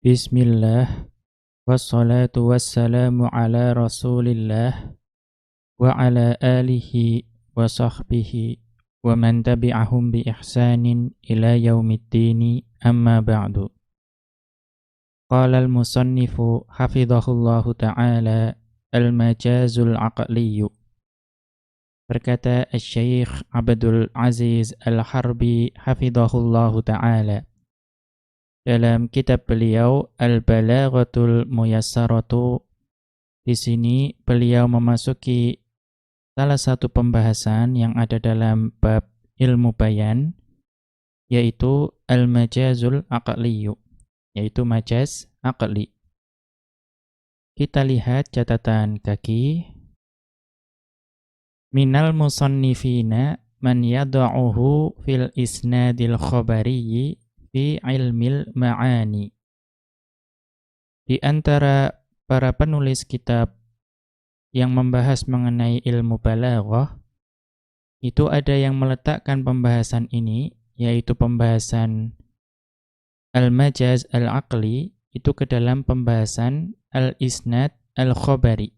Bismillah, wassalatu wassalamu ala rasulillah, wa ala alihi wa sahbihi, wa man tabi'ahum bi ihsanin ila yaumiddini amma ba'du. Qala al-musannifu hafidhahullahu ta'ala al-majazul aqliyu. Berkata Asy-Syaikh Abdul Aziz Al-Harbi hafidhahullahu ta'ala dalam kitab beliau Al-Balaghatul Muyassaratu. Di sini beliau memasuki salah satu pembahasan yang ada dalam bab ilmu bayan, yaitu Al-Majazul Aqliyu, yaitu majaz aqli. Kita lihat catatan kaki. Minal musannifina man yada'uhu fil isnadil khabariyyi fi ilmil ma'ani. Di antara para penulis kitab yang membahas mengenai ilmu balaghah, itu ada yang meletakkan pembahasan ini, yaitu pembahasan al-majaz al-aqli, itu ke dalam pembahasan al-isnad al-khabari.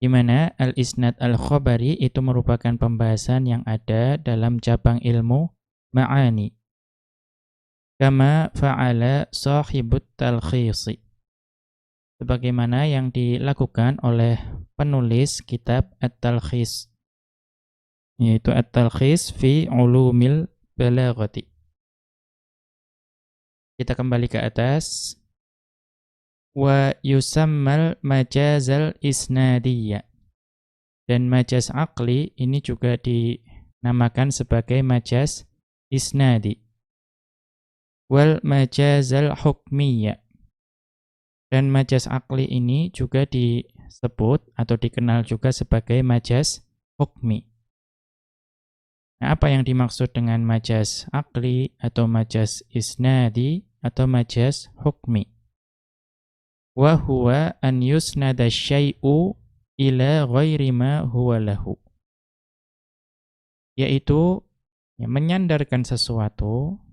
Di mana al-isnad al-khabari itu merupakan pembahasan yang ada dalam cabang ilmu ma'ani. Kama fa'ala sahibut talkhisi, sebagaimana yang dilakukan oleh penulis kitab At-Talkhis, yaitu At-Talkhis fi Ulumil Balaghati. Kita kembali ke atas. Wa yusammal majazal isnadiyya, dan majaz aqli ini juga dinamakan sebagai majaz isnadi. Wal majazal hukmiyya, dan majaz aqli ini juga disebut atau dikenal juga sebagai majaz hukmi. Nah, apa yang dimaksud dengan majaz aqli atau majaz isnadi atau majaz hukmi? Wa huwa an yusnada syai'u ila ghairi ma huwa lahu, yaitu menyandarkan sesuatu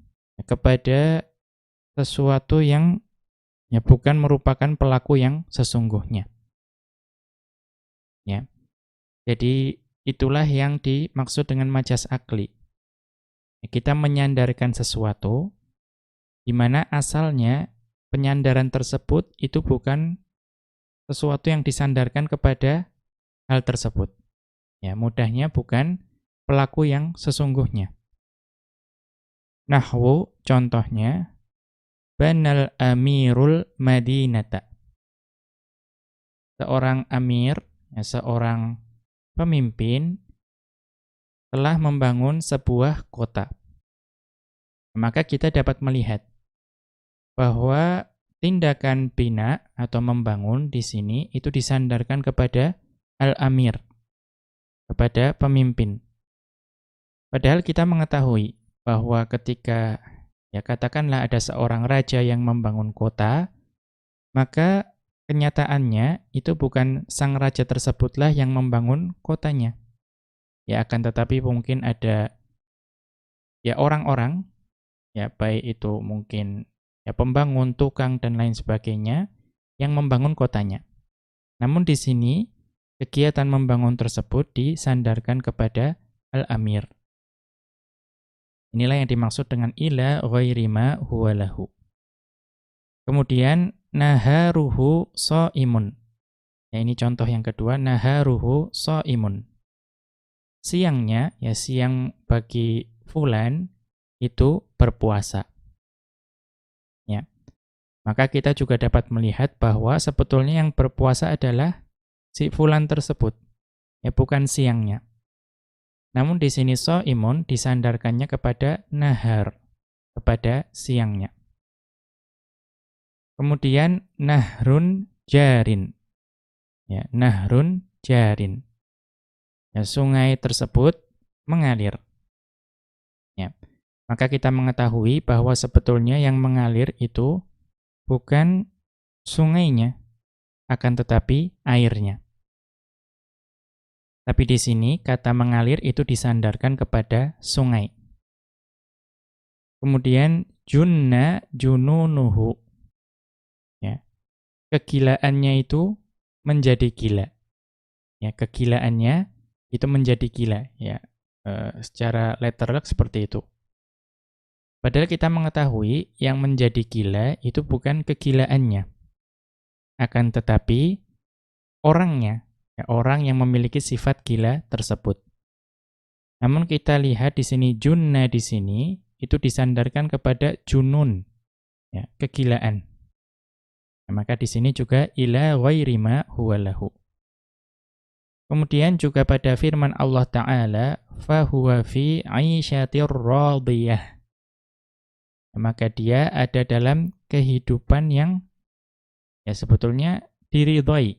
kepada sesuatu yang bukan merupakan pelaku yang sesungguhnya. Ya. Jadi itulah yang dimaksud dengan majaz aqli. Kita menyandarkan sesuatu di mana asalnya penyandaran tersebut itu bukan sesuatu yang disandarkan kepada hal tersebut. Ya, mudahnya bukan pelaku yang sesungguhnya. Nahwu, contohnya, banal amirul madinata. Seorang amir, seorang pemimpin telah membangun sebuah kota. Maka kita dapat melihat bahwa tindakan bina atau membangun di sini itu disandarkan kepada al-amir, kepada pemimpin. Padahal kita mengetahui bahwa ketika katakanlah ada seorang raja yang membangun kota, maka kenyataannya itu bukan sang raja tersebutlah yang membangun kotanya. Ya, akan tetapi mungkin ada orang-orang, baik itu mungkin pembangun, tukang dan lain sebagainya yang membangun kotanya. Namun di sini kegiatan membangun tersebut disandarkan kepada al-amir. Inilah yang dimaksud dengan ila ghairi ma huwa lahu. Kemudian naharuhu shaimun. Ini contoh yang kedua, naharuhu shaimun. Siangnya, siang bagi fulan itu berpuasa. Ya. Maka kita juga dapat melihat bahwa sebetulnya yang berpuasa adalah si fulan tersebut, bukan siangnya. Namun di sini shaimun disandarkannya kepada nahar, kepada siangnya. Kemudian nahrun jarin. Ya, nahrun jarin. Ya, sungai tersebut mengalir. Ya. Maka kita mengetahui bahwa sebetulnya yang mengalir itu bukan sungainya, akan tetapi airnya. Tapi di sini kata mengalir itu disandarkan kepada sungai. Kemudian junna jununuhu. kegilaannya itu menjadi gila. Ya, kegilaannya itu menjadi gila, ya. Secara letterlek seperti itu. Padahal kita mengetahui yang menjadi gila itu bukan kegilaannya, akan tetapi orangnya, ya, orang yang memiliki sifat gila tersebut. Namun kita lihat di sini junna di sini itu disandarkan kepada junun, ya, kegilaan. Nah, maka di sini juga ila ghairi ma huwa lahu. Kemudian juga pada firman Allah Ta'ala, fahuwa fi 'aisyatir radiyah. Maka dia ada dalam kehidupan yang ya sebetulnya diridhoi.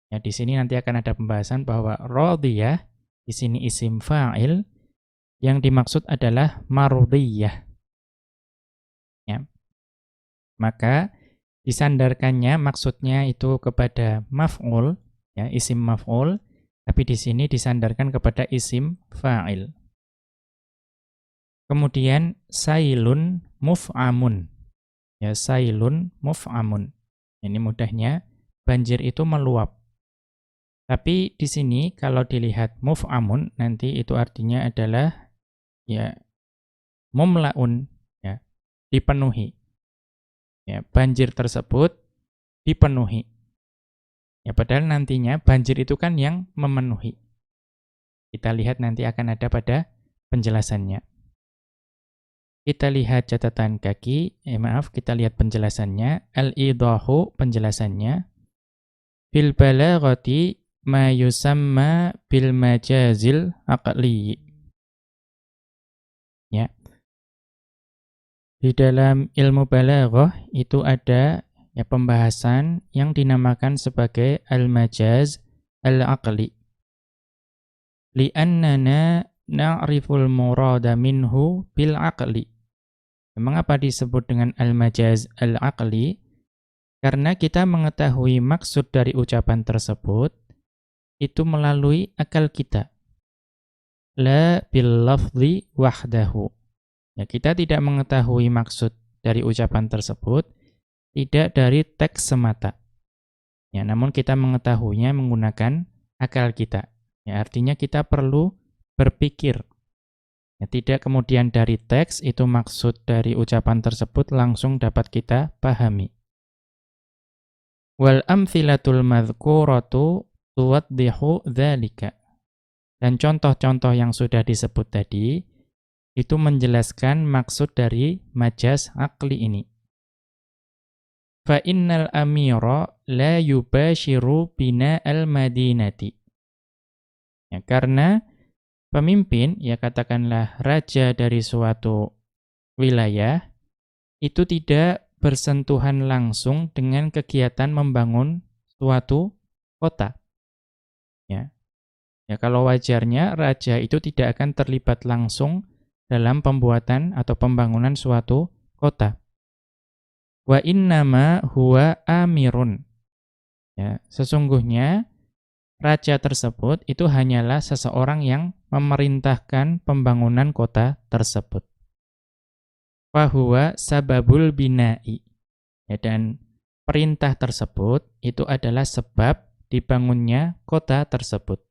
Ya, di sini nanti akan ada pembahasan bahwa radiyah di sini isim fa'il, yang dimaksud adalah mardiyah. Ya. Maka disandarkannya maksudnya itu kepada maf'ul, ya, isim maf'ul, tapi di sini disandarkan kepada isim fa'il. Kemudian sailun muf'amun. Ya, sailun muf'amun. Ini mudahnya banjir itu meluap. Tapi di sini kalau dilihat muf'amun nanti itu artinya adalah ya mumlaun, ya, dipenuhi. Ya, banjir tersebut dipenuhi. Ya, padahal nantinya banjir itu kan yang memenuhi. Kita lihat nanti akan ada pada penjelasannya. Kita lihat catatan kaki, kita lihat penjelasannya. Al-idahu, penjelasannya. Fil balaghati ma yusamma bil majazil aqli. Ya. Di dalam ilmu balaghah itu ada ya pembahasan yang dinamakan sebagai al-majaz al-aqli. Li'annana na'riful murada minhu bil aqli. Mengapa disebut dengan al-majaz al-aqli? Karena kita mengetahui maksud dari ucapan tersebut itu melalui akal kita. La bil lafzi wahdahu. Ya, kita tidak mengetahui maksud dari ucapan tersebut tidak dari teks semata. Ya, namun kita mengetahuinya menggunakan akal kita. Ya, artinya kita perlu berpikir. Ya, tidak kemudian dari teks itu maksud dari ucapan tersebut langsung dapat kita pahami. Wal amthilatul madhkuratu tuwaddihu dzalika. Dan contoh-contoh yang sudah disebut tadi itu menjelaskan maksud dari majaz aqli ini. Fa innal amira la yubashiru bina'al madinati. Ya, karena pemimpin, ya katakanlah raja dari suatu wilayah, itu tidak bersentuhan langsung dengan kegiatan membangun suatu kota. Ya. Ya, kalau wajarnya raja itu tidak akan terlibat langsung dalam pembuatan atau pembangunan suatu kota. Wa innama huwa amirun. Ya, sesungguhnya raja tersebut itu hanyalah seseorang yang memerintahkan pembangunan kota tersebut. Fahuwa sababul bina'i. Ya, dan perintah tersebut itu adalah sebab dibangunnya kota tersebut.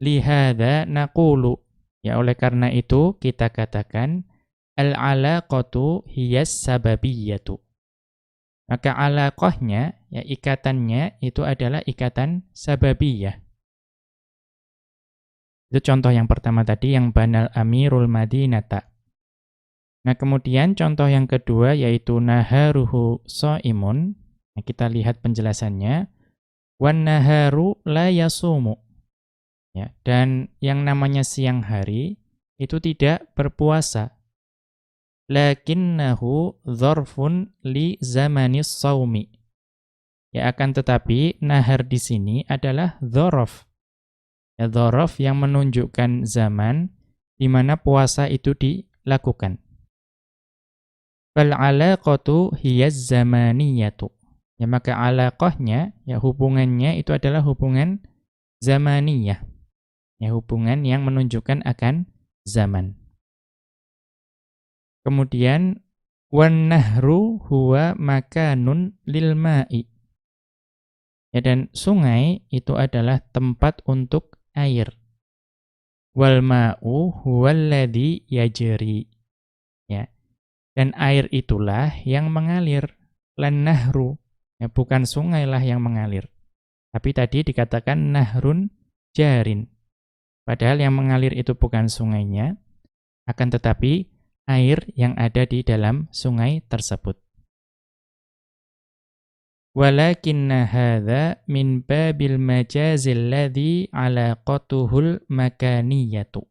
Lihada naqulu. Ya, oleh karena itu kita katakan al-alaqatu hiyas sababiyatu. Maka alaqahnya, ya ikatannya itu adalah ikatan sababiyah. Itu contoh yang pertama tadi yang banal amirul madinata. Nah, kemudian contoh yang kedua yaitu naharuhu shaimun. Nah, kita lihat penjelasannya. Wan naharu la yasumu. Ya, dan yang namanya siang hari itu tidak berpuasa. Lakinnahu dzarfun li zamanis shaumi. Ya, akan tetapi nahar di sini adalah dzaraf. Ya, dzaraf yang menunjukkan zaman di mana puasa itu dilakukan. Fal alaqatu hiyaz zamaniyatu. Ya, maka alaqahnya, ya hubungannya itu adalah hubungan zamaniyah. Ya, hubungan yang menunjukkan akan zaman. Kemudian Wan nahru huwa makanun lil ma'i. Ya, dan sungai itu adalah tempat untuk air. Wal ma'u huwallazi yajri. Ya. Dan air itulah yang mengalir. Lan nahru. Ya, bukan sungai lah yang mengalir. Tapi tadi dikatakan nahrun jarin. Padahal yang mengalir itu bukan sungainya, akan tetapi air yang ada di dalam sungai tersebut. Walakinna hadza min babil majazil ladzi alaqatuhul makaniyatu.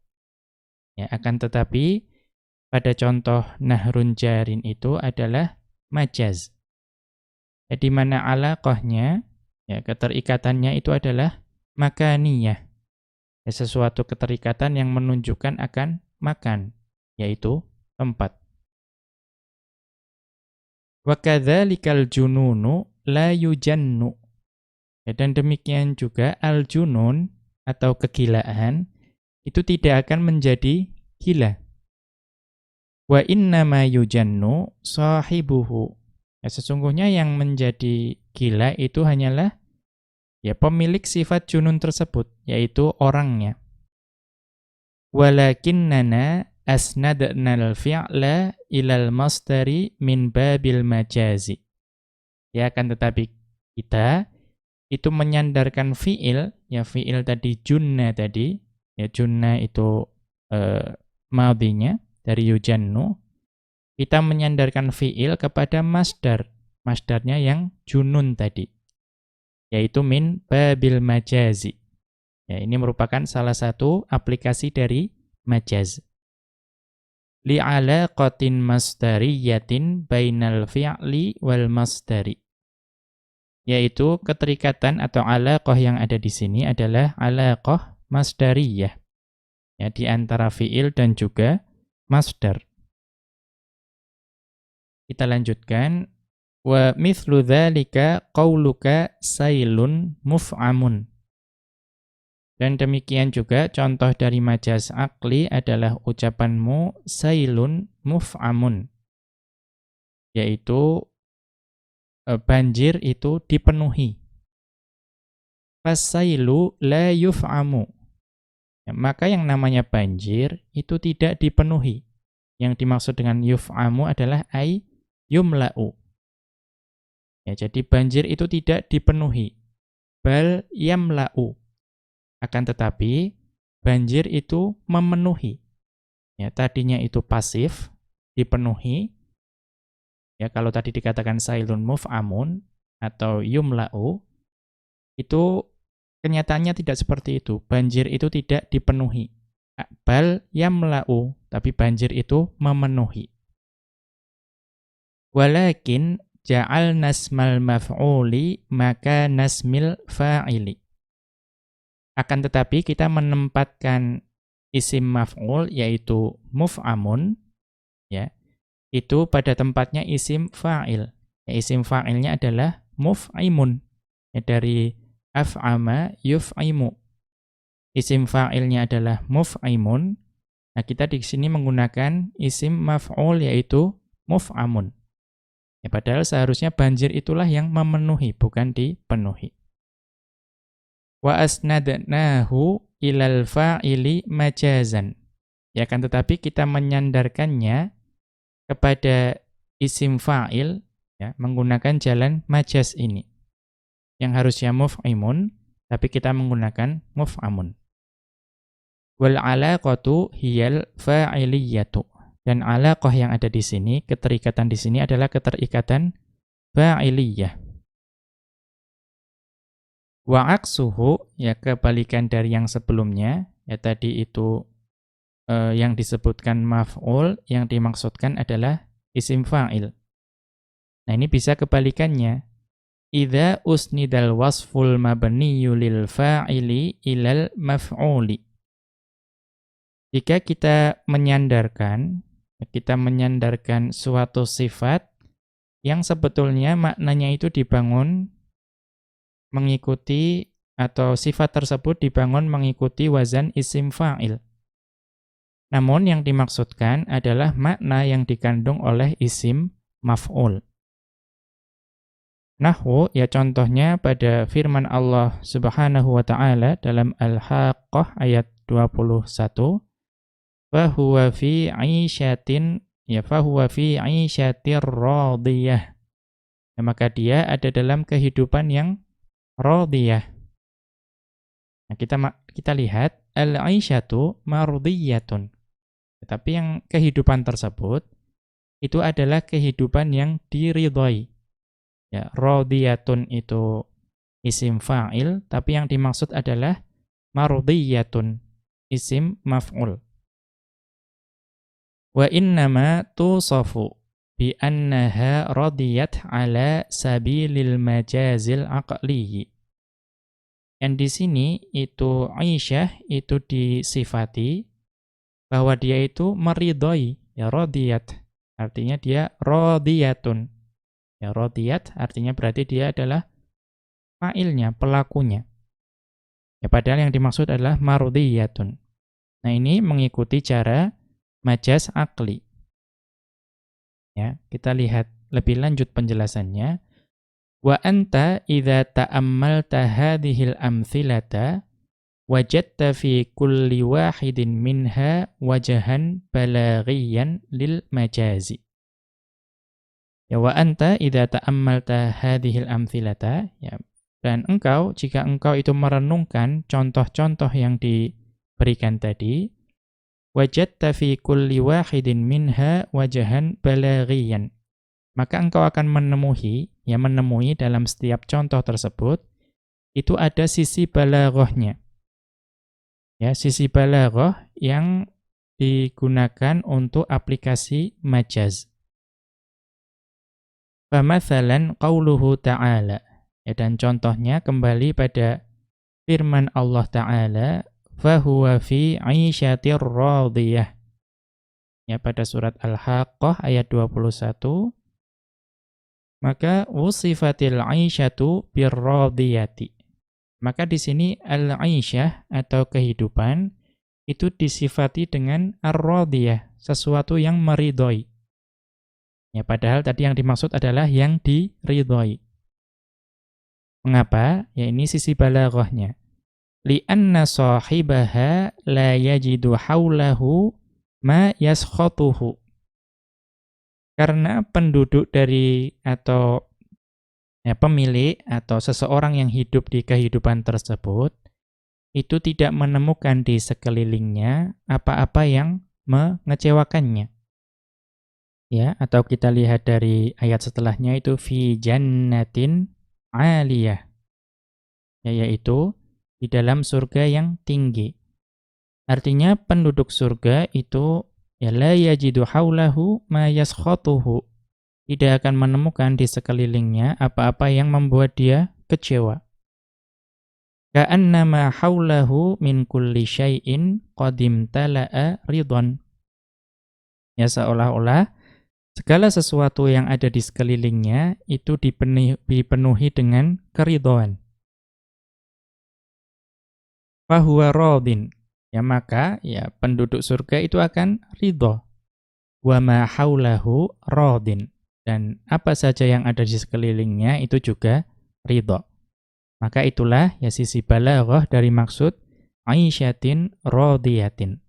Ya, akan tetapi pada contoh nahrun jarin itu adalah majaz. Ya, di mana alaqahnya, ya, keterikatannya itu adalah makaniyah. Ya, sesuatu keterikatan yang menunjukkan akan makan, yaitu tempat. Wa kadzalikal jununu la yujannu. Ya, dan demikian juga al-junun atau kegilaan itu tidak akan menjadi gila. Wa innama yujannu sahibuhu. Ya, sesungguhnya yang menjadi gila itu hanyalah ya pemilik sifat junun tersebut, yaitu orangnya. Walakinnana asnadnal fi'la ilal masdari min babil majazi. Ya, akan tetapi kita itu menyandarkan fi'il, ya fi'il tadi junna tadi, ya junna itu madhinya dari yujannu, kita menyandarkan fi'il kepada masdar, masdarnya yang junun tadi, yaitu min babil majazi. Ya, ini merupakan salah satu aplikasi dari majaz. Li'alaqatin masdariyatin bainal fi'li wal masdari. Yaitu keterikatan atau alaqah yang ada di sini adalah alaqah masdariyah. Ya, di antara fi'il dan juga masdar. Kita lanjutkan. Wa mithlu dzalika qauluka sailun muf'amun. Dan demikian juga contoh dari majaz aqli adalah ucapanmu sailun muf'amun. Yaitu banjir itu dipenuhi. Fasailu la yuf'amu. Ya, maka yang namanya banjir itu tidak dipenuhi. Yang dimaksud dengan yuf'amu adalah ay yumla'u. Ya, jadi banjir itu tidak dipenuhi. Bal yamla'u. Akan tetapi banjir itu memenuhi. Ya, tadinya itu pasif, dipenuhi. Ya, kalau tadi dikatakan sailun muf'amun atau yumla'u, itu kenyataannya tidak seperti itu. Banjir itu tidak dipenuhi. Bal yamla'u, tapi banjir itu memenuhi. Walakin ja'al nasmal maf'uli maka nasmil fa'ili. Akan tetapi kita menempatkan isim maf'ul yaitu muf'amun, ya, itu pada tempatnya isim fa'il. Ya, isim fa'ilnya adalah muf'imun. Ya, dari af'ama yuf'imu. Isim fa'ilnya adalah muf'imun. Nah, kita di sini menggunakan isim maf'ul yaitu muf'amun. Ya, padahal seharusnya banjir itulah yang memenuhi, bukan dipenuhi. Wa asnadnahu ilal fa'ili majazan. Ya, kan tetapi kita menyandarkannya kepada isim fa'il, ya, menggunakan jalan majaz ini. Yang harusnya muf'imun, tapi kita menggunakan muf'amun. Wal alaqatu hiyal fa'iliyatu. Dan alaqah yang ada di sini, keterikatan di sini adalah keterikatan fa'iliyah. Wa aksuhu, ya kebalikan dari yang sebelumnya, ya tadi itu yang disebutkan maf'ul, yang dimaksudkan adalah isim fa'il. Nah, ini bisa kebalikannya. Idza usnidal wasful mabniyu lil fa'ili ilal maf'uli. Jika kita menyandarkan suatu sifat yang sebetulnya maknanya itu dibangun mengikuti, atau sifat tersebut dibangun mengikuti wazan isim fa'il. Namun yang dimaksudkan adalah makna yang dikandung oleh isim maf'ul. Nahwu, ya contohnya pada firman Allah Subhanahu wa taala dalam Al-Haqqah ayat 21, fahuwa fi 'isyatin fahuwa fi 'isyatir radiyah. Ya, maka dia ada dalam kehidupan yang radiyah. Nah, kita lihat al-'isyatu mardiyatun. Tetapi yang kehidupan tersebut itu adalah kehidupan yang diridhai. Ya, radiyatun itu isim fa'il, tapi yang dimaksud adalah mardiyatun, isim maf'ul. Wa innama tusafu bi annaha radiyat ala sabilil majazil aqliyyi. Dan di sini itu Aisyah itu disifati bahwa dia itu meridhai, ya radiyat. Artinya dia radiyatun. Ya radiyat artinya berarti dia adalah fa'ilnya, pelakunya. Ya padahal yang dimaksud adalah mardiyatun. Nah, ini mengikuti cara majaz aqli. Ya, kita lihat lebih lanjut penjelasannya. Wa anta idza ta'ammalta hadhil amthilata wajadta fi kulli wahidin minha wajahan balaghiyan lil majazi. Ya wa anta idza ta'ammalta hadhil amthilata, ya, dan engkau jika engkau itu merenungkan contoh-contoh yang diberikan tadi, wajadta fi kulli wahidin minha wajahan balaghiyan. Maka engkau akan menemui dalam setiap contoh tersebut itu ada sisi balaghahnya. Ya, sisi balaghah yang digunakan untuk aplikasi majaz. Famathalan qauluhu ta'ala. Ya, dan contohnya kembali pada firman Allah Ta'ala, fahuwa fi 'isyatir radiyah. Ya, pada surat Al-Haqqah ayat 21. Maka wusifatil 'isyatu birradiyati. Maka di sini al-'isyah atau kehidupan itu disifati dengan ar-radiyah, sesuatu yang meridhai. Ya, padahal tadi yang dimaksud adalah yang diridhai. Mengapa? Ya, ini sisi balaghahnya. Li'anna sahibaha la yajidu haulahu ma yaskhatuhu. Karena penduduk dari atau pemilik atau seseorang yang hidup di kehidupan tersebut itu tidak menemukan di sekelilingnya apa-apa yang mengecewakannya. Ya, atau kita lihat dari ayat setelahnya itu fi jannatin 'aliyah. Ya, yaitu di dalam surga yang tinggi. Artinya penduduk surga itu ya la yajidu haulahu ma yaskhatuhu. Tidak akan menemukan di sekelilingnya apa-apa yang membuat dia kecewa. Ka'annama haulahu min kulli syai'in qadim tala'a ridwan. Ya, seolah-olah segala sesuatu yang ada di sekelilingnya itu dipenuhi dengan keridhaan. Fahuwa radin. Ya, maka ya penduduk surga itu akan ridho. Wa ma haulahu radin. Dan apa saja yang ada di sekelilingnya itu juga ridho. Maka itulah ya sisi balaghah dari maksud 'isyatin radiyatin.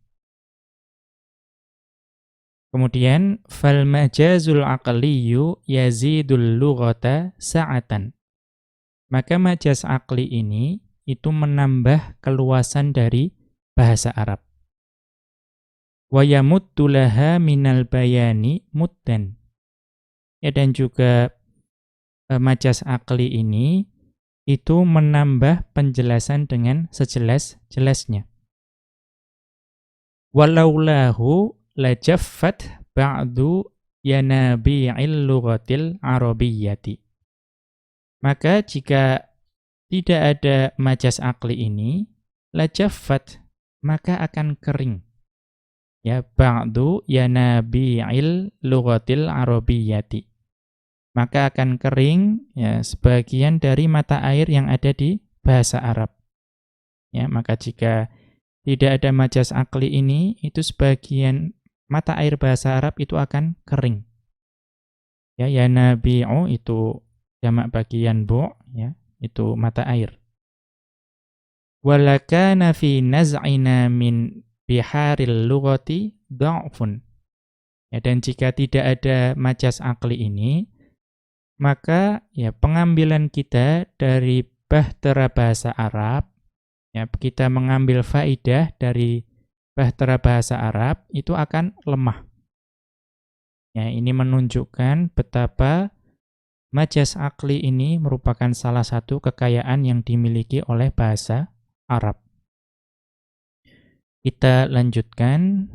Kemudian fal majazul aqliyyu yazidul lughata sa'atan. Maka majaz aqli ini itu menambah keluasan dari bahasa Arab. Wa yamuddu laha minal bayani muddan. Ya, dan juga majaz aqli ini itu menambah penjelasan dengan sejelas-jelasnya. Walaulahu lajaffat ba'du yanabi'il lughatil arabiyyati. Maka jika tidak ada majaz aqli ini, lajaffat, maka akan kering. Ya, ba'du yanabi'il lughatil arabiyyati. Maka akan kering ya sebagian dari mata air yang ada di bahasa Arab. Ya, maka jika tidak ada majas akli ini, itu sebagian mata air bahasa Arab itu akan kering. Ya, yanabi'u itu jamak bagi yanbu', ya, itu mata air. Walakana fi naz'ina min biharil lughati dha'fun. Ya, dan jika tidak ada majas akli ini, maka ya pengambilan kita dari bahtera bahasa Arab, ya, kita mengambil faidah dari bahtera bahasa Arab itu akan lemah. Ya, ini menunjukkan betapa majas akli ini merupakan salah satu kekayaan yang dimiliki oleh bahasa Arab. Kita lanjutkan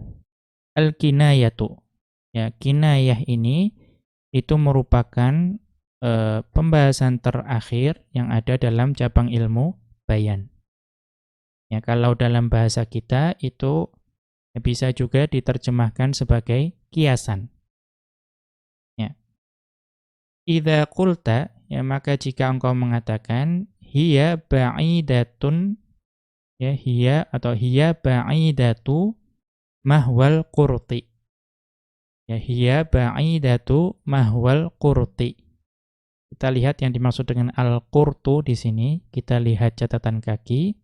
al-kinayatu. Ya, kinayah ini itu merupakan pembahasan terakhir yang ada dalam cabang ilmu bayan. Ya, kalau dalam bahasa kita itu bisa juga diterjemahkan sebagai kiasan. Ya. Idza qulta, ya maka jika engkau mengatakan hiya ba'idatun, ya hiya atau hiya ba'idatu mahwal qurti. Ya hiya ba'idatu mahwal qurti. Kita lihat yang dimaksud dengan al-qurtu di sini, kita lihat catatan kaki.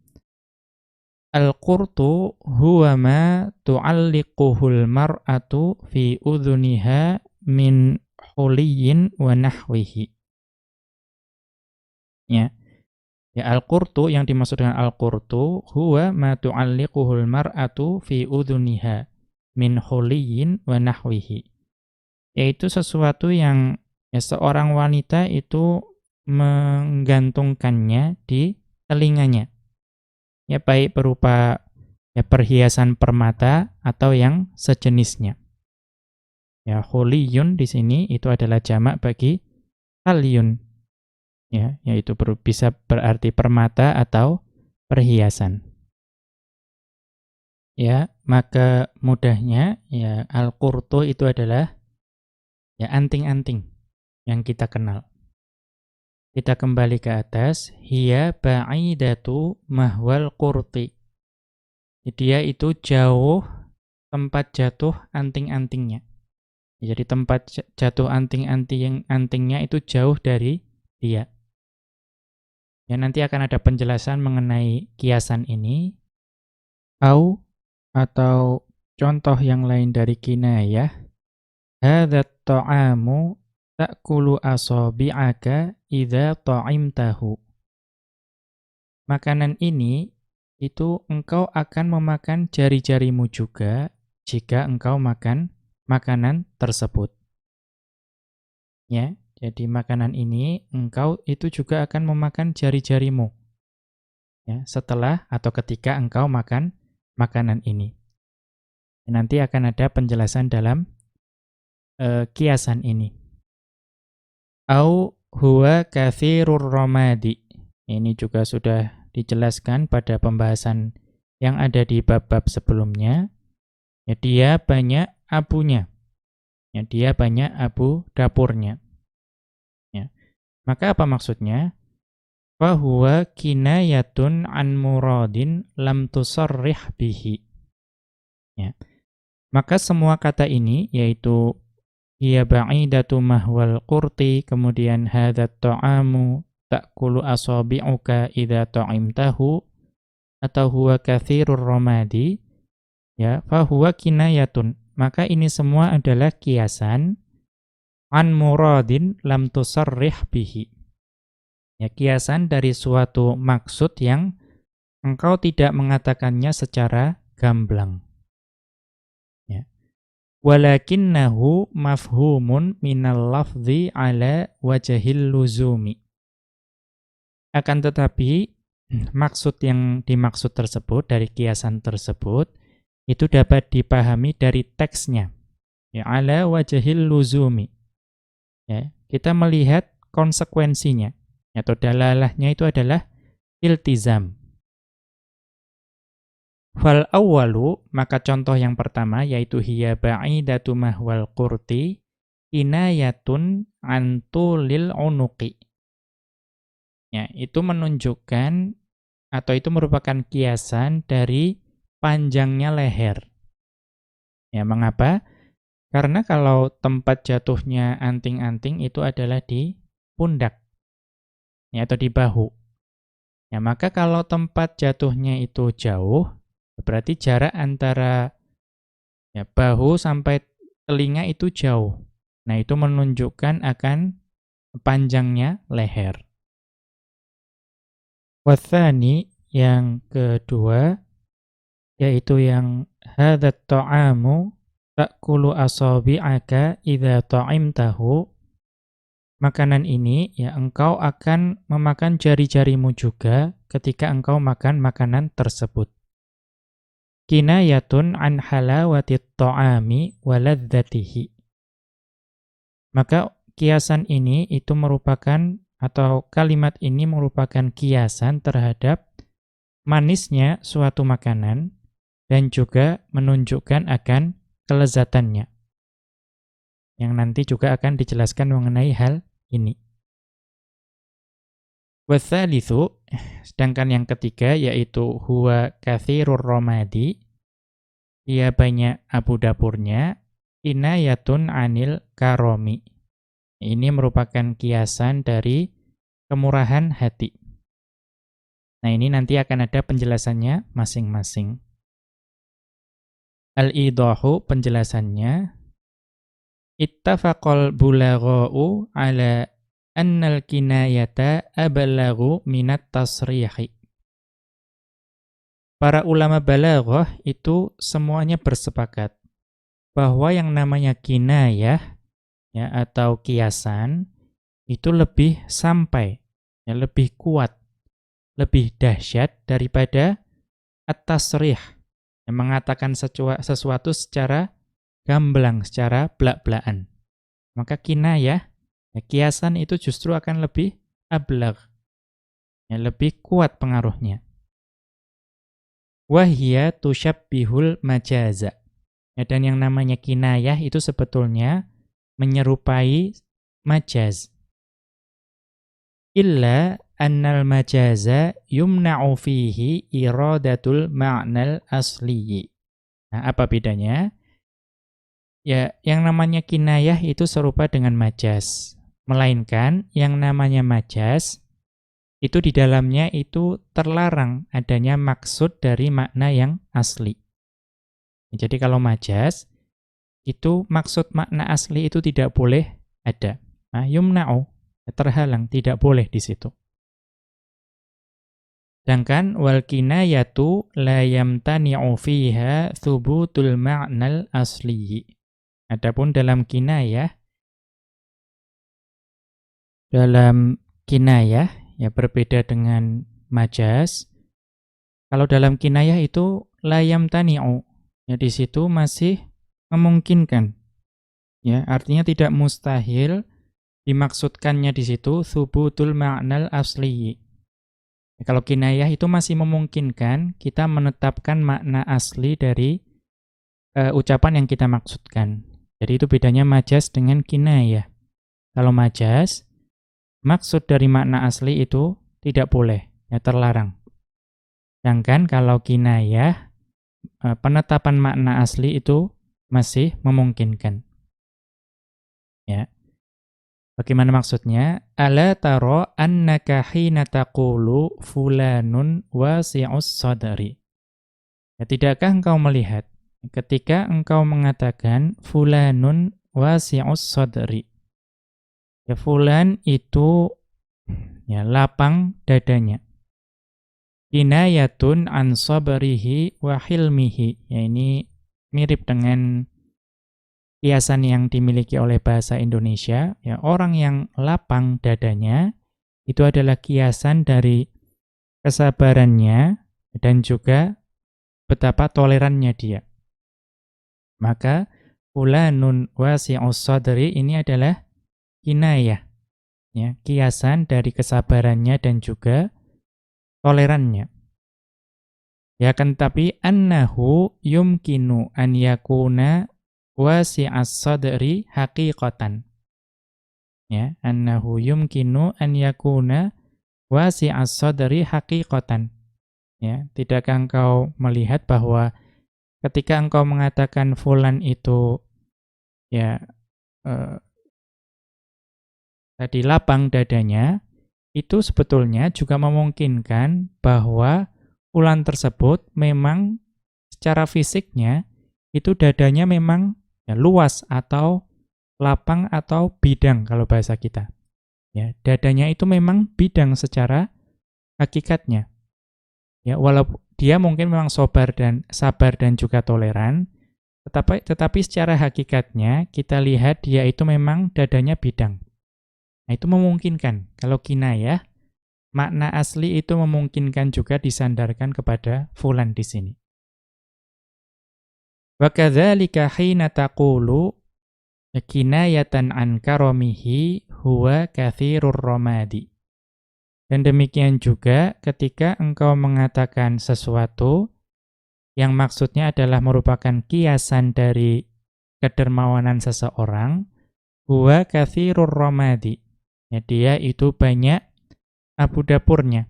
Al-qurtu huwa ma tu'alliquhul mar'atu fi udhuniha min huliyin wa nahwihi. Ya. Ya, al-qurtu yang dimaksud dengan al-qurtu huwa ma tu'alliquhul mar'atu fi udhuniha min huliyin wa nahwihi. Yaitu sesuatu yang ya, seorang wanita itu menggantungkannya di telinganya. Ya, baik berupa ya perhiasan permata atau yang sejenisnya. Ya, huliyun di sini itu adalah jamak bagi halyun. Ya, yaitu bisa berarti permata atau perhiasan. Ya, maka mudahnya ya al-qurtu itu adalah ya anting-anting yang kita kenal. Kita kembali ke atas, hiya ba'idatu mahwal qurti. Dia itu jauh tempat jatuh anting-antingnya. Jadi tempat jatuh antingnya itu jauh dari dia. Ya, nanti akan ada penjelasan mengenai kiasan ini. Atau contoh yang lain dari kinayah. Hadzat ta'amu ta'kulu asabi'aka idza ta'imtahu. Makanan ini itu engkau akan memakan jari-jarimu juga jika engkau makan makanan tersebut. Ya, jadi makanan ini engkau itu juga akan memakan jari-jarimu. Ya, setelah atau ketika engkau makan makanan ini. Nanti akan ada penjelasan dalam kiasan ini. Au huwa kathirur ramadi. Ini juga sudah dijelaskan pada pembahasan yang ada di bab-bab sebelumnya. Ya, dia banyak abunya. Ya, dia banyak abu dapurnya. Ya. Maka apa maksudnya? Fahuwa kinayatun an muradin lam tusarrih bihi. Ya. Maka semua kata ini, yaitu hiya ba'idatu mahwal qurti, kemudian hadzat ta'amu ta'kulu asabi'uka idza ta'imtahu, atau huwa kathirur ramadi, ya, fahuwa kinayatun. Maka ini semua adalah kiasan an muradin lam tusarrih bihi. Ya, kiasan dari suatu maksud yang engkau tidak mengatakannya secara gamblang. Ya. Walakinnahu mafhumun minal lafzi ala wajahil luzumi. Akan tetapi, maksud yang dimaksud tersebut, dari kiasan tersebut, itu dapat dipahami dari teksnya. Ya, ala wajahil luzumi. Ya, kita melihat konsekuensinya, atau dalalahnya itu adalah iltizam. Fal awwalu, maka contoh yang pertama yaitu hiya ba'idatu mahwal qurti inayatun antulil unuqi. Ya, itu menunjukkan atau itu merupakan kiasan dari panjangnya leher. Ya, mengapa? Karena kalau tempat jatuhnya anting-anting itu adalah di pundak, ya, atau di bahu. Ya, maka kalau tempat jatuhnya itu jauh, berarti jarak antara ya, bahu sampai telinga itu jauh. Nah, itu menunjukkan akan panjangnya leher. Wathani, yang kedua, yaitu yang hadat ta'amu ta'kulu asabi'aka idza ta'imtahu. Makanan ini ya engkau akan memakan jari-jarimu juga ketika engkau makan makanan tersebut. Kinayatun an halawatit ta'ami wa ladzatihi. Maka kiasan ini itu merupakan atau kalimat ini merupakan kiasan terhadap manisnya suatu makanan dan juga menunjukkan akan kelezatannya. Yang nanti juga akan dijelaskan mengenai hal ini. Watsalitsu, sedangkan yang ketiga yaitu huwa katsirur ramadi, ia banyak abu dapurnya, inayatun anil karomi. Ini merupakan kiasan dari kemurahan hati. Nah, ini nanti akan ada penjelasannya masing-masing. Al-idahu, penjelasannya, ittafaqal bulagha'u ala annal kinayata ablaghu minat tasrihi. Para ulama balaghah itu semuanya bersepakat bahwa yang namanya kinayah ya atau kiasan itu lebih sampai, ya lebih kuat, lebih dahsyat daripada at-tasrih, yang mengatakan sesuatu secara gamblang, secara blak-blakan. Maka kinayah, ya, kiasan itu justru akan lebih ablagh, ya, lebih kuat pengaruhnya. Wahya tusyabbihul majaza. Ya, dan yang namanya kinayah itu sebetulnya menyerupai majaz. Illa annal majaza yumna'u fihi iradatul ma'nal asliyi. Nah, apa bedanya? Ya, yang namanya kinayah itu serupa dengan majaz. Melainkan yang namanya majaz itu di dalamnya itu terlarang adanya maksud dari makna yang asli. Jadi kalau majaz itu maksud makna asli itu tidak boleh ada. Nah, yumna'u, terhalang, tidak boleh di situ. Sedangkan wal kinayatu la yamtani'u fiha thubutul ma'nal asli. Adapun dalam kinayah ya berbeda dengan majaz. Kalau dalam kinayah itu la yamtani'u, ya di situ masih memungkinkan. Ya, artinya tidak mustahil dimaksudkannya di situ thubutul ma'nal asli. Ya, kalau kinayah itu masih memungkinkan kita menetapkan makna asli dari ucapan yang kita maksudkan. Jadi itu bedanya majaz dengan kinayah. Kalau majaz, maksud dari makna asli itu tidak boleh, ya terlarang. Sedangkan kalau kinayah, penetapan makna asli itu masih memungkinkan. Ya. Bagaimana maksudnya? Ala taro annaka hina taqulu fulanun wasi'us sadri. Ya, tidakkah engkau melihat ketika engkau mengatakan fulanun wasi'us sadri? Ya, fulan itu ya lapang dadanya. Kinayatun an sabrihi wa hilmihi. Ya, ini mirip dengan kiasan yang dimiliki oleh bahasa Indonesia, ya orang yang lapang dadanya itu adalah kiasan dari kesabarannya dan juga betapa tolerannya dia. Maka fulanun wasi'us sadri ini adalah kinayah, ya, kiasan dari kesabarannya dan juga tolerannya. Ya kan, tapi annahu yumkinu an yakuna wasi'as sadri haqiqatan. Ya, annahu yumkinu an yakuna wasi'as sadri haqiqatan. Ya, tidakkah engkau melihat bahwa ketika engkau mengatakan fulan itu ya eh, tadi lapang dadanya, itu sebetulnya juga memungkinkan bahwa fulan tersebut memang secara fisiknya itu dadanya memang ya, luas atau lapang atau bidang kalau bahasa kita. Ya, dadanya itu memang bidang secara hakikatnya. Ya, walaupun dia mungkin memang sabar dan juga toleran, tetapi secara hakikatnya kita lihat dia itu memang dadanya bidang. Nah, itu memungkinkan. Kalau kinayah, makna asli itu memungkinkan juga disandarkan kepada fulan di sini. Wa kadzalika hina taqulu kinayatan an karamihi huwa katsirur ramadi. Dan demikian juga ketika engkau mengatakan sesuatu yang maksudnya adalah merupakan kiasan dari kedermawanan seseorang, huwa katsirur ramadi. Ya, dia itu banyak abu dapurnya.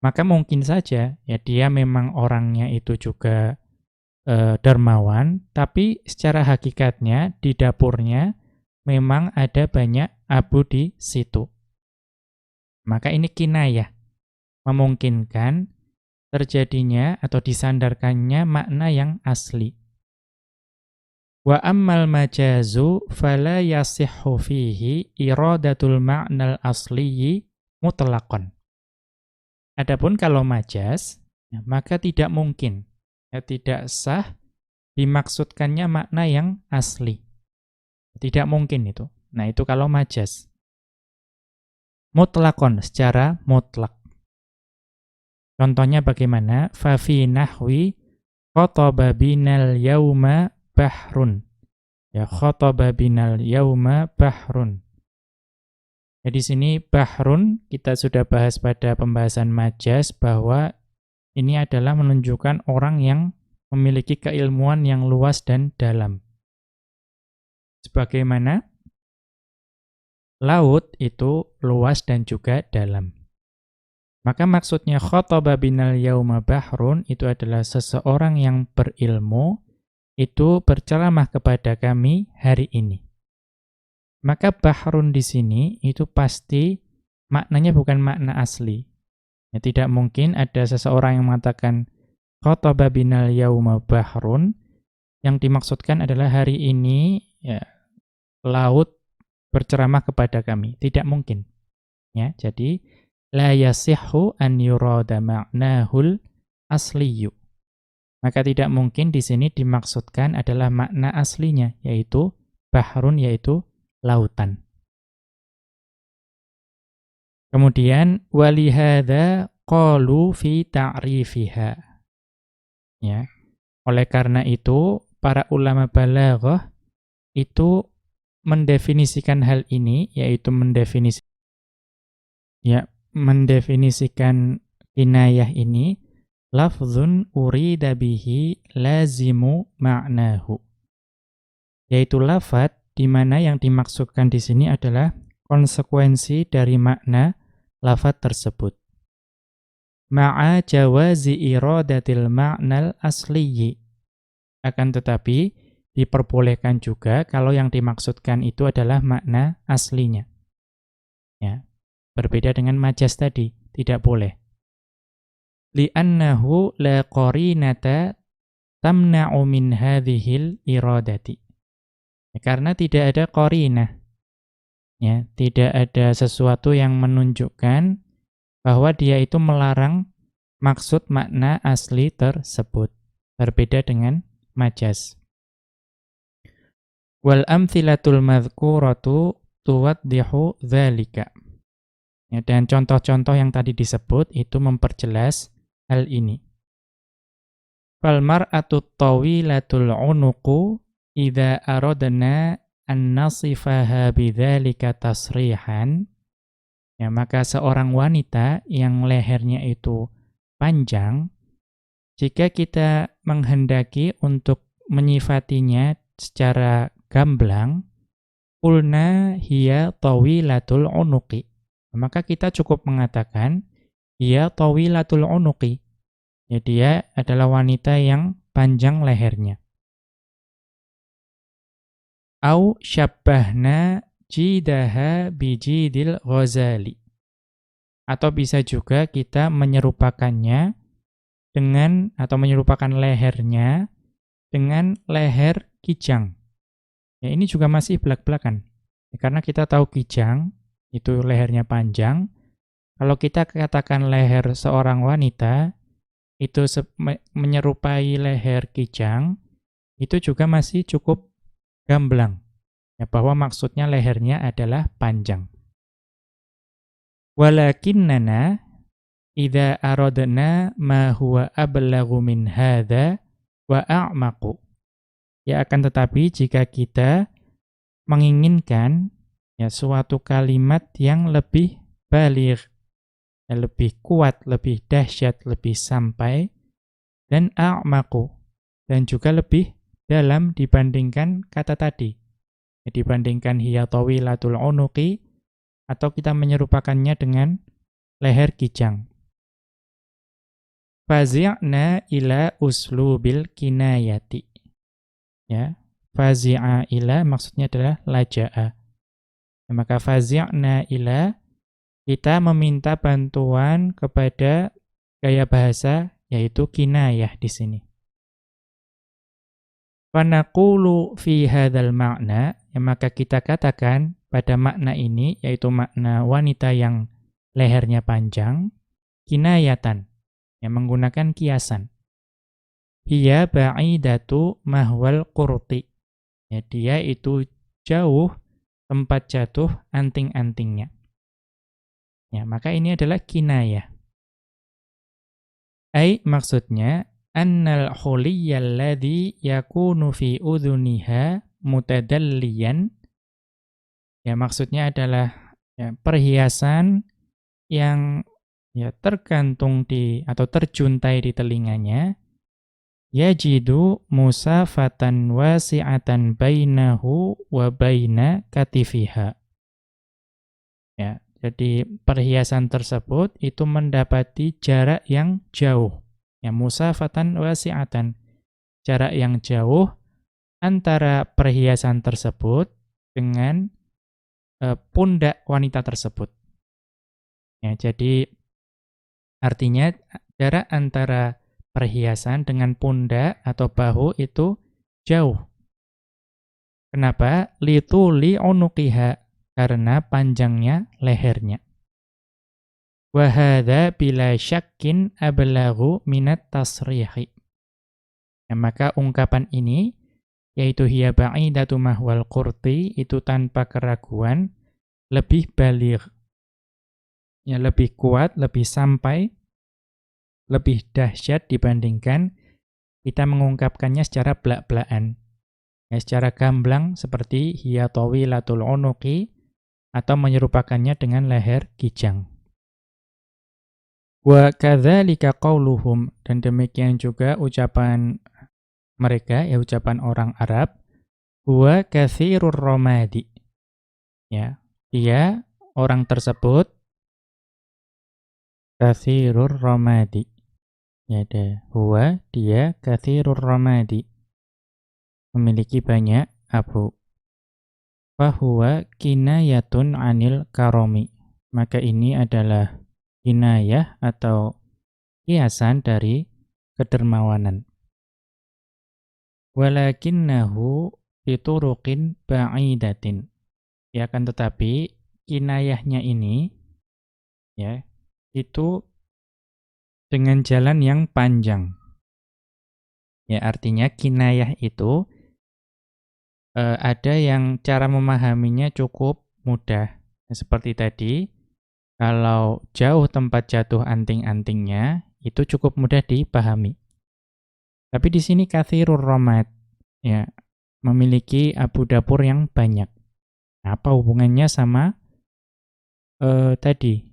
Maka mungkin saja ya dia memang orangnya itu juga dermawan, tapi secara hakikatnya di dapurnya memang ada banyak abu di situ. Maka ini kinayah, memungkinkan terjadinya atau disandarkannya makna yang asli. Wa ammal majazu fala yasihhu fihi iradatul ma'nal asliyi mutlaqan. Adapun kalau majaz, ya, maka tidak mungkin, ya, tidak sah dimaksudkannya makna yang asli. Tidak mungkin itu. Nah, itu kalau majaz. Mutlaqan, secara mutlak. Contohnya bagaimana? Fa fi nahwi khataba binal yauma bahrun. Ya, khataba binal yauma bahrun. Ya, di sini bahrun kita sudah bahas pada pembahasan majaz bahwa ini adalah menunjukkan orang yang memiliki keilmuan yang luas dan dalam. Sebagaimana laut itu luas dan juga dalam. Maka maksudnya khataba binal yauma bahrun itu adalah seseorang yang berilmu itu berceramah kepada kami hari ini. Maka bahrun di sini itu pasti maknanya bukan makna asli. Ya, tidak mungkin ada seseorang yang mengatakan khataba binal yauma bahrun yang dimaksudkan adalah hari ini ya laut berceramah kepada kami. Tidak mungkin. Ya, jadi la yasihhu an yurada ma'nahul asliyu. Maka tidak mungkin di sini dimaksudkan adalah makna aslinya, yaitu bahrun, yaitu lautan. Kemudian walihada qalu fi ta'rifiha. Ya. Oleh karena itu, para ulama balaghah itu mendefinisikan hal ini, yaitu mendefinisikan kinayah ini lafzun urida bihi lazimu ma'nahu. Yaitu lafadz di mana yang dimaksudkan di sini adalah konsekuensi dari makna lafadz tersebut. Ma'a jawazi iradatil ma'nal asliyi. Akan tetapi diperbolehkan juga kalau yang dimaksudkan itu adalah makna aslinya. Ya. Berbeda dengan majaz tadi, tidak boleh. Li'annahu la qarinata tamna'u min hadhil iradati. Ya, karena tidak ada qarinah. Ya, tidak ada sesuatu yang menunjukkan bahwa dia itu melarang maksud makna asli tersebut. Berbeda dengan majaz. Wal amthilatul madhkuratu tuwaddihu dzalika. Ya, dan contoh-contoh yang tadi disebut itu memperjelas hal ini. Fal mar'atu tawilatul unuqu idza aradna an nasifaha bidzalika tasrihan. Ya, maka seorang wanita yang lehernya itu panjang, jika kita menghendaki untuk menyifatinya secara gamblang, qulna hiya tawilatul unuqi. Maka kita cukup mengatakan Hiya tawilatul unuqi. Ya, dia adalah wanita yang panjang lehernya. Au syabbahna jidaha bijidil ghazali. Atau bisa juga kita menyerupakannya dengan, atau menyerupakan lehernya dengan leher kijang. Ya, ini juga masih belak-belakan. Ya, karena kita tahu kijang itu lehernya panjang. Kalau kita katakan leher seorang wanita itu menyerupai leher kijang, itu juga masih cukup gamblang. Ya, bahwa maksudnya lehernya adalah panjang. Walakinnana idza aradna ma huwa ablaghu min hadza wa a'maqu. Ya, akan tetapi jika kita menginginkan ya suatu kalimat yang lebih baligh, ya, lebih kuat, lebih dahsyat, lebih sampai, dan a'maqu, dan juga lebih dalam dibandingkan kata tadi. Ya, dibandingkan hiya tawilatul unuqi, atau kita menyerupakannya dengan leher kijang. Fazi'na ila uslubil kinayati. Ya, fazi'a ila maksudnya adalah laja'a. Ya, maka fazi'na ila, kita meminta bantuan kepada gaya bahasa, yaitu kinayah di sini. Fanaqulu fi hadzal ma'na, ya, maka kita katakan pada makna ini, yaitu makna wanita yang lehernya panjang, kinayatan, yang menggunakan kiasan. Hiya ba'idatu mahwal qurti. Ya, dia itu jauh tempat jatuh anting-antingnya. Ya, maka ini adalah kinayah. Ai maksudnya annal huliyyal ladzi yakunu fi udhuniha mutadalliyan. Ya, maksudnya adalah ya, perhiasan yang ya tergantung di atau terjuntai di telinganya, yajidu musafatan wasi'atan bainahu wa baina katifiha. Ya, jadi perhiasan tersebut itu mendapati jarak yang jauh. Ya, musafatan wasi'atan, jarak yang jauh antara perhiasan tersebut dengan pundak wanita tersebut. Ya, jadi artinya jarak antara perhiasan dengan pundak atau bahu itu jauh. Kenapa? Lituli unuqiha, karena panjangnya lehernya. Wa hadza bila syakkin ablaghu minat tasrihi. Ya, maka ungkapan ini, yaitu hiya ba'idatu mahwal qurti, itu tanpa keraguan lebih baligh. Ya, lebih kuat, lebih sampai, lebih dahsyat dibandingkan kita mengungkapkannya secara blak-blakan. Ya, secara gamblang seperti hiya tawilatul unuqi, atau menyerupakannya dengan leher kijang. Wa kadzalika qauluhum, dan demikian juga ucapan mereka, ya ucapan orang Arab, huwa katsirur ramadi. Ya, dia orang tersebut katsirur ramadi. Ya, huwa dia katsirur ramadi, memiliki banyak abu. Fahuwa kinayatun anil karomi, maka ini adalah kinayah atau kiasan dari kedermawanan. Walakinnahu bituruqin ba'idatin. Ya, akan tetapi kinayahnya ini ya itu dengan jalan yang panjang. Ya, artinya kinayah itu ada yang cara memahaminya cukup mudah. Seperti tadi, kalau jauh tempat jatuh anting-antingnya, itu cukup mudah dipahami. Tapi di sini katsirur ramad, ya, memiliki abu dapur yang banyak. Apa hubungannya sama tadi,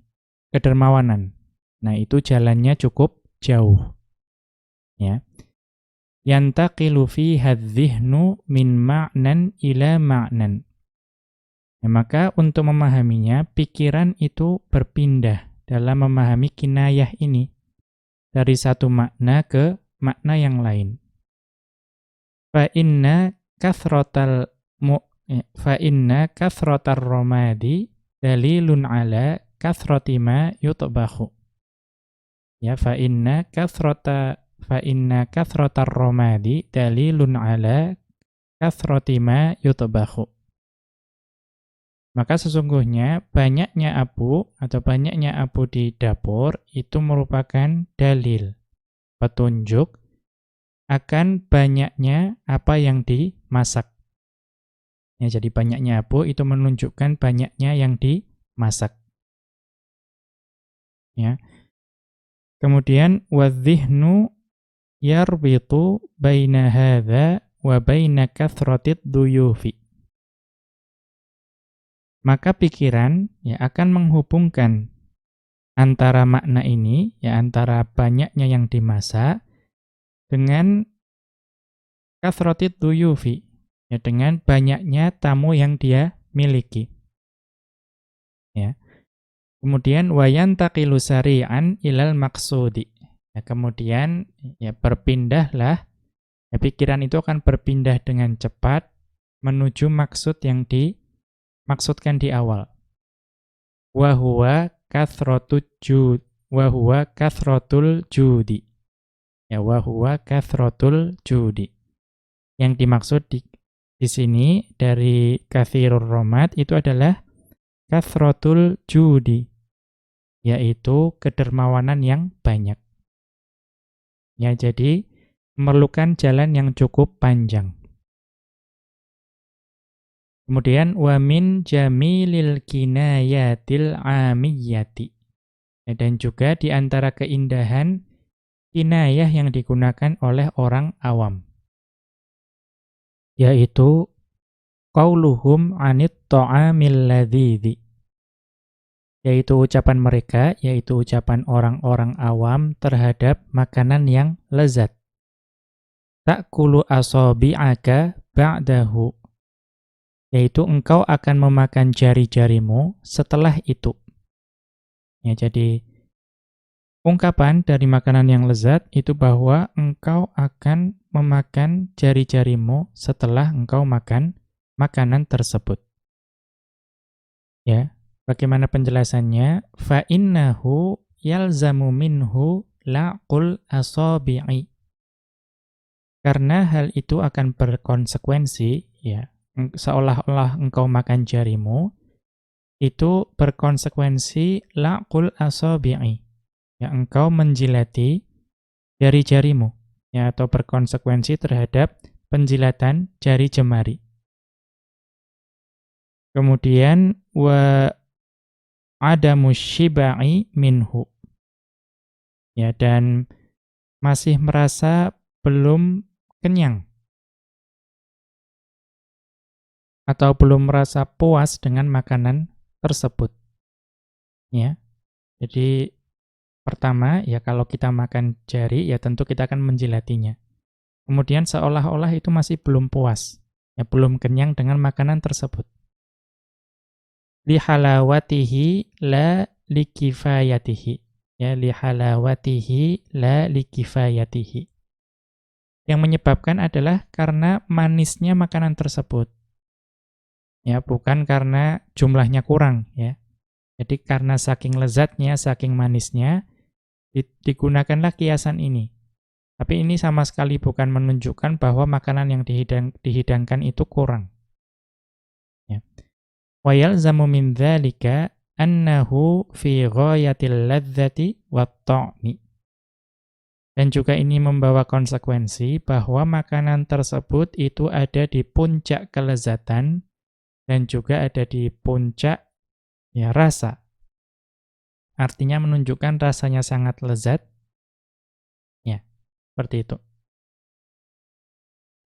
kedermawanan? Nah, itu jalannya cukup jauh. Ya. Yantaqilu fiha adh-dhihnu min ma'nan ila ma'nan. Ya, maka untuk memahaminya, pikiran itu berpindah dalam memahami kinayah ini dari satu makna ke makna yang lain. Fa inna kathratal romadi dalilun ala kathrati ma yutbahu. Ya, fa inna kathratar romadi dalilun ala kathrati ma yutbahu. Maka sesungguhnya banyaknya abu atau banyaknya abu di dapur itu merupakan dalil, petunjuk akan banyaknya apa yang dimasak. Ya, jadi banyaknya abu itu menunjukkan banyaknya yang dimasak. Ya. Kemudian wadhihnu yarbitu baina hadza wa baina kathratid duyufi. Maka pikiran ya akan menghubungkan antara makna ini, ya antara banyaknya yang dimasak dengan kathratid duyufi, ya dengan banyaknya tamu yang dia miliki. Ya. Kemudian wayantaqilu sari'an ilal maqsudi. Ya, kemudian ya berpindahlah, ya pikiran itu akan berpindah dengan cepat menuju maksud yang dimaksudkan di awal. Wa huwa kathratul judi. Ya, wa huwa kathratul judi. Yang dimaksud di sini dari kathirur romad itu adalah kathratul judi, yaitu kedermawanan yang banyak. Ya, jadi memerlukan jalan yang cukup panjang. Kemudian wa min jamilil kinayatil amiyati. Ya, dan juga di antara keindahan kinayah yang digunakan oleh orang awam, yaitu qauluhum anit ta'amil ladzidzi. Yaitu ucapan mereka, yaitu ucapan orang-orang awam terhadap makanan yang lezat. Ta'kulu asabi'aka ba'dahu. Yaitu engkau akan memakan jari-jarimu setelah itu. Ya, jadi ungkapan dari makanan yang lezat itu bahwa engkau akan memakan jari-jarimu setelah engkau makan makanan tersebut. Ya, bagaimana penjelasannya? Fa innahu yalzamu minhu laqul asabi'i. Karena hal itu akan berkonsekuensi, ya, seolah-olah engkau makan jarimu, itu berkonsekuensi laqul asabi'i. Ya, engkau menjilati jari-jarimu, ya, atau berkonsekuensi terhadap penjilatan jari jemari. Kemudian wa adamu syiba'i minhu. Ya, dan masih merasa belum kenyang atau belum merasa puas dengan makanan tersebut. Ya. Jadi pertama, ya kalau kita makan jari, ya tentu kita akan menjilatinya. Kemudian seolah-olah itu masih belum puas, ya belum kenyang dengan makanan tersebut. Lihalawatihi la likifayatihi. Ya, lihalawatihi la likifayatihi. Yang menyebabkan adalah karena manisnya makanan tersebut. Ya, bukan karena jumlahnya kurang, ya. Jadi karena saking lezatnya, saking manisnya, digunakanlah kiasan ini. Tapi ini sama sekali bukan menunjukkan bahwa makanan yang dihidangkan itu kurang. Ya. Wa yalzamu min dzalika annahu fi ghayatil ladzati wat ta'mi. Dan juga ini membawa konsekuensi bahwa makanan tersebut itu ada di puncak kelezatan dan juga ada di puncak, ya, rasa. Artinya menunjukkan rasanya sangat lezat. Ya, seperti itu.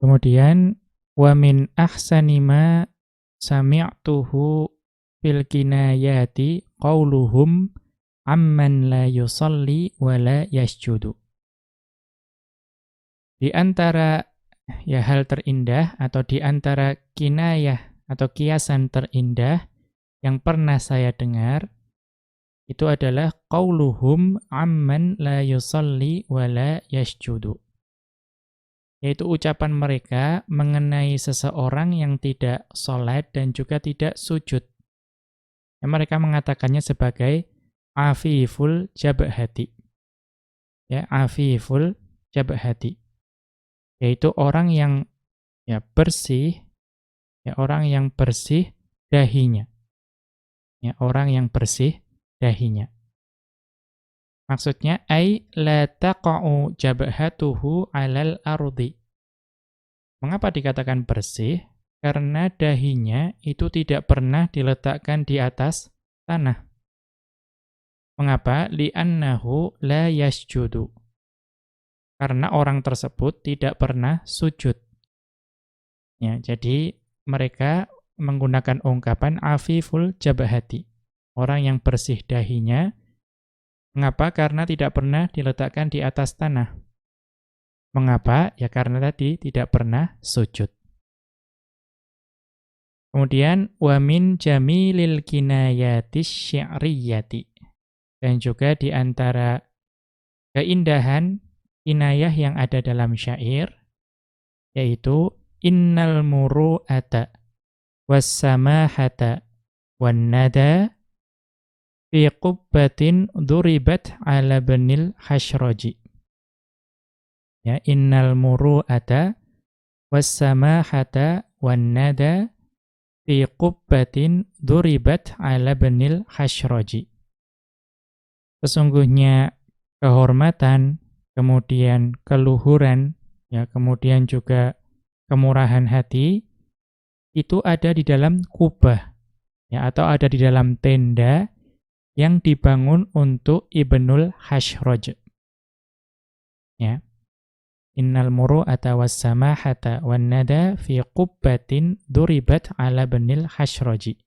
Kemudian wa min ahsani ma sami'tuhu fil kinayati qauluhum amman la yusalli wa la yasjudu. Di antara, ya, hal terindah atau di antara kinayah atau kiasan terindah yang pernah saya dengar, itu adalah qauluhum amman la yusalli wa la yasjudu. Yaitu ucapan mereka mengenai seseorang yang tidak sholat dan juga tidak sujud. Yang mereka mengatakannya sebagai afiful jabhati. Ya, afiful jabhati. Yaitu orang yang ya bersih, ya orang yang bersih dahinya. Ya, orang yang bersih dahinya. Maksudnya ai la taqa'u jabhatuhu 'alal ardi. Mengapa dikatakan bersih? Karena dahinya itu tidak pernah diletakkan di atas tanah. Mengapa? Li'annahu la yasjudu. Karena orang tersebut tidak pernah sujud. Ya, jadi mereka menggunakan ungkapan afiful jabhati. Orang yang bersih dahinya. Mengapa? Karena tidak pernah diletakkan di atas tanah. Mengapa? Ya karena tadi tidak pernah sujud. Kemudian wa min jamilil kinayatis syi'riyati. Dan juga di antara keindahan kinayah yang ada dalam syair yaitu innal muru'ata was-samahata wan-nada fi qubbatin duribat ala benil hashraji. Ya, innal muru'ata was-samahata wan-nada fi qubbatin duribat ala benil hashraji. Sesungguhnya kehormatan, kemudian keluhuran, ya, kemudian juga kemurahan hati itu ada di dalam kubah, ya, atau ada di dalam tenda yang dibangun untuk Ibnul Hashraj. Ya. Innal muru'ata was-samahata wan-nada fi qubbatin duribat ala benil Hashraji.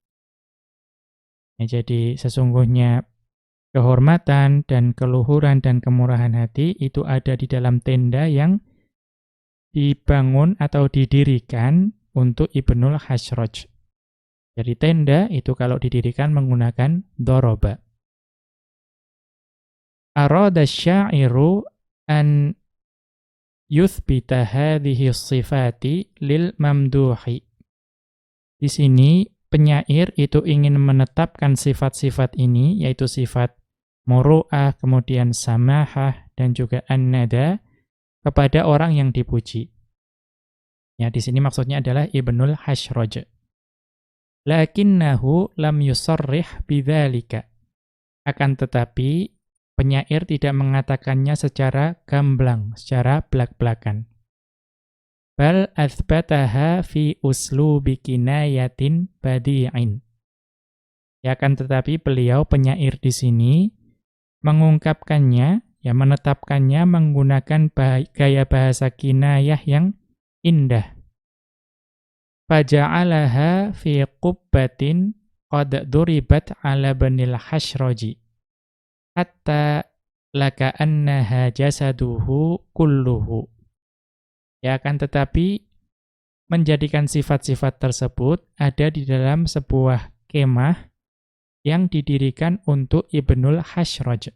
Ya, jadi sesungguhnya kehormatan dan keluhuran dan kemurahan hati itu ada di dalam tenda yang dibangun atau didirikan untuk Ibnul Hashraj. Jadi tenda itu kalau didirikan menggunakan doroba. Arada syairu an yuthbita hadhihi sifati lil mamduhi. Di sini penyair itu ingin menetapkan sifat-sifat ini, yaitu sifat muru'ah, kemudian samahah, dan juga an-nada kepada orang yang dipuji. Ya, di sini maksudnya adalah Ibnul Hashraj. Lakinnahu lam yusarrih bidzalika. Akan tetapi penyair tidak mengatakannya secara gamblang, secara blak-blakan. Bal athbataha fi uslubi kinayatin badi'in. Ya, akan tetapi beliau penyair di sini mengungkapkannya, ya menetapkannya menggunakan gaya bahasa kinayah yang indah. Faja'alaha fi qubbatin qad duribat ala banil hashraji hatta laka'annaha jasaduhu kulluhu. Ya, akan tetapi menjadikan sifat-sifat tersebut ada di dalam sebuah kemah yang didirikan untuk Ibnul Hashraj.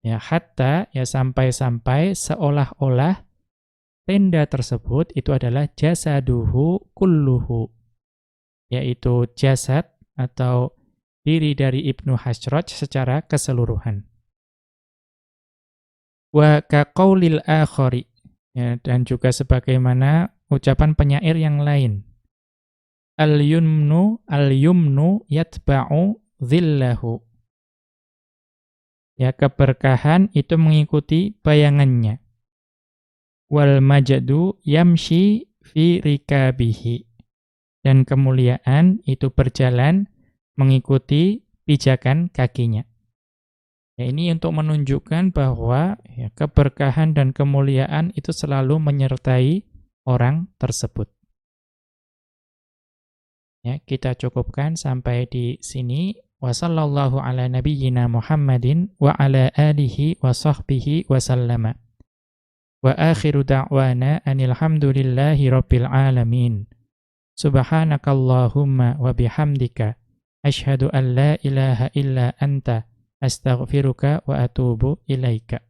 Ya, hatta, ya sampai-sampai seolah-olah tenda tersebut itu adalah jasaduhu kulluhu, yaitu jasad atau diri dari Ibnu Hashraj secara keseluruhan. Wa kaqaulil akhari, ya, dan juga sebagaimana ucapan penyair yang lain. Al-yumnu yatba'u dhillahu. Ya, keberkahan itu mengikuti bayangannya. Wal majdu yamshi fi rikabihi. Dan kemuliaan itu berjalan mengikuti pijakan kakinya. Ya, ini untuk menunjukkan bahwa ya, keberkahan dan kemuliaan itu selalu menyertai orang tersebut. Ya, kita cukupkan sampai di sini. Wa sallallahu ala nabiyyina Muhammadin wa ala alihi wa sahbihi wa sallama. Wa akhiru da'wana anil hamdulillahi rabbil alamin. Subhanakallahumma wa bihamdika Asyhadu an la ilaha illa anta astaghfiruka wa atubu ilaika.